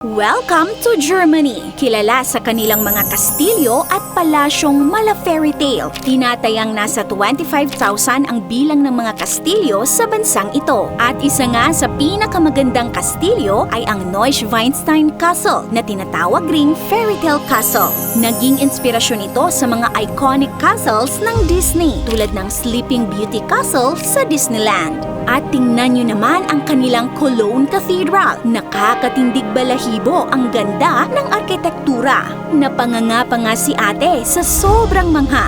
Welcome to Germany! Kilala sa kanilang mga kastilyo at palasyong mala fairy tale. Tinatayang nasa 25,000 ang bilang ng mga kastilyo sa bansang ito. At isa nga sa pinakamagandang kastilyo ay ang Neuschwanstein Castle na tinatawag ring fairy tale castle. Naging inspirasyon ito sa mga iconic castles ng Disney tulad ng Sleeping Beauty Castle sa Disneyland. At tingnan nyo naman ang kanilang Cologne Cathedral. Nakakatindig balahibo ang ganda ng arkitektura. Napanganga pa nga si ate sa sobrang mangha.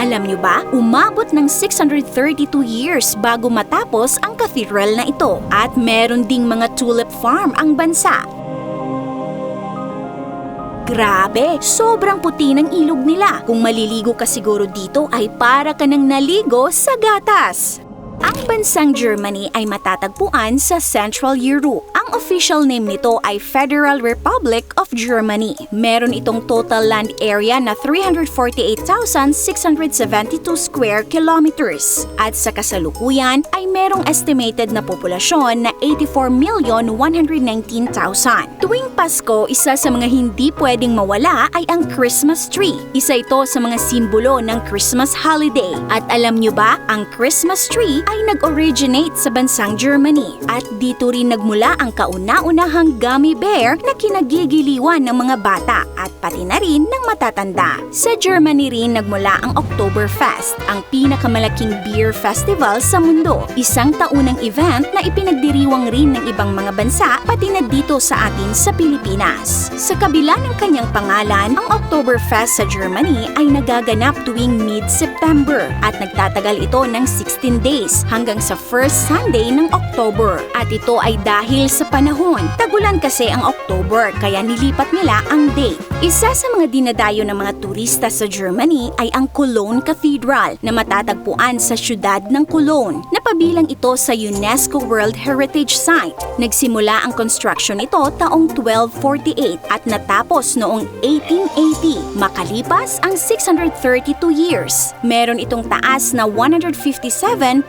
Alam nyo ba, umabot ng 632 years bago matapos ang cathedral na ito. At meron ding mga tulip farm ang bansa. Grabe, sobrang puti ng ilog nila. Kung maliligo ka siguro dito ay para ka nang naligo sa gatas. Ang bansang Germany ay matatagpuan sa Central Europe. Ang official name nito ay Federal Republic of Germany. Meron itong total land area na 348,672 square kilometers. At sa kasalukuyan ay merong estimated na populasyon na 84,119,000. Tuwing Pasko, isa sa mga hindi pwedeng mawala ay ang Christmas tree. Isa ito sa mga simbolo ng Christmas holiday. At alam nyo ba, ang Christmas tree ay nag-originate sa bansang Germany. At dito rin nagmula ang kauna-unahang gummy bear na kinagigiliwan ng mga bata at pati na rin ng matatanda. Sa Germany rin nagmula ang Oktoberfest, ang pinakamalaking beer festival sa mundo. Isang taunang event na ipinagdiriwang rin ng ibang mga bansa pati na dito sa atin sa Pilipinas. Sa kabila ng kanyang pangalan, ang Oktoberfest sa Germany ay nagaganap tuwing mid-September at nagtatagal ito ng 16 days hanggang sa first Sunday ng October. At ito ay dahil sa panahon. Tagulan kasi ang October kaya nilipat nila ang date. Isa sa mga dinadayo ng mga turista sa Germany ay ang Cologne Cathedral na matatagpuan sa siyudad ng Cologne. Napabilang ito sa UNESCO World Heritage Site. Nagsimula ang construction nito taong 1248 at natapos noong 1880. Makalipas ang 632 years. Meron itong taas na 157.22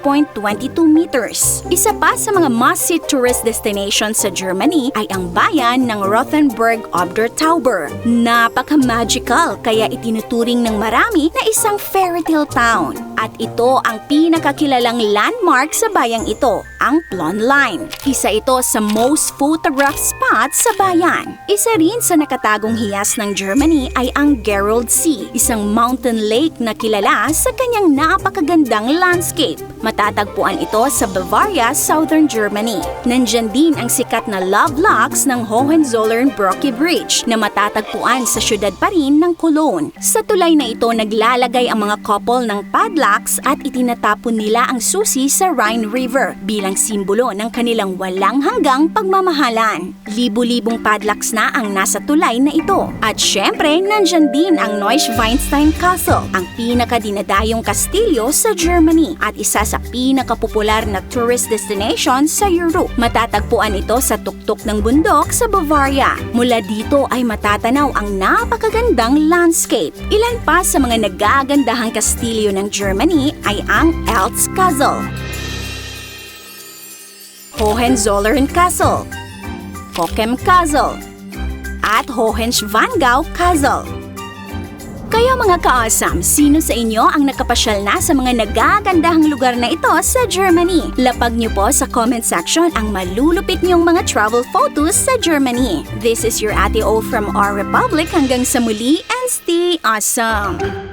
meters. Isa pa sa mga must-see tourist destinations sa Germany ay ang bayan ng Rothenburg ob der Tauber. Napaka-magical kaya itinuturing ng marami na isang fairy tale town. At ito ang pinakakilalang landmark sa bayang ito, ang Plön Line. Isa ito sa most photographed spots sa bayan. Isa rin sa nakatagong hiyas ng Germany ay ang Gerold Sea, isang mountain lake na kilala sa kanyang napakagandang landscape. Matatagpuan ito sa Bavaria, Southern Germany. Nandyan din ang sikat na love locks ng Hohenzollern-Brücke Bridge na matatagpuan sa syudad pa rin ng Cologne. Sa tulay na ito naglalagay ang mga couple ng padlocks at itinatapon nila ang susi sa Rhine River bilang simbolo ng kanilang walang hanggang pagmamahalan. Libu-libong padlocks na ang nasa tulay na ito. At syempre, nandyan din ang Neuschwanstein Castle, ang pinakadinadayong kastilyo sa Germany at isa sa pinakapopular na tourist destination sa Europe. Matatagpuan ito sa tuktok ng bundok sa Bavaria. Mula dito ay matatanaw ang napakagandang landscape. Ilan pa sa mga nagagandahang kastilyo ng Germany ay ang Eltz Castle, Hohenzollern Castle, Pochem Castle, at Hohenschwangau Castle. Kaya mga ka-awesome, sino sa inyo ang nakapasyal na sa mga nagagandahang lugar na ito sa Germany? Lapag niyo po sa comment section ang malulupit niyong mga travel photos sa Germany. This is your Ate O from our Republic. Hanggang sa muli and stay awesome!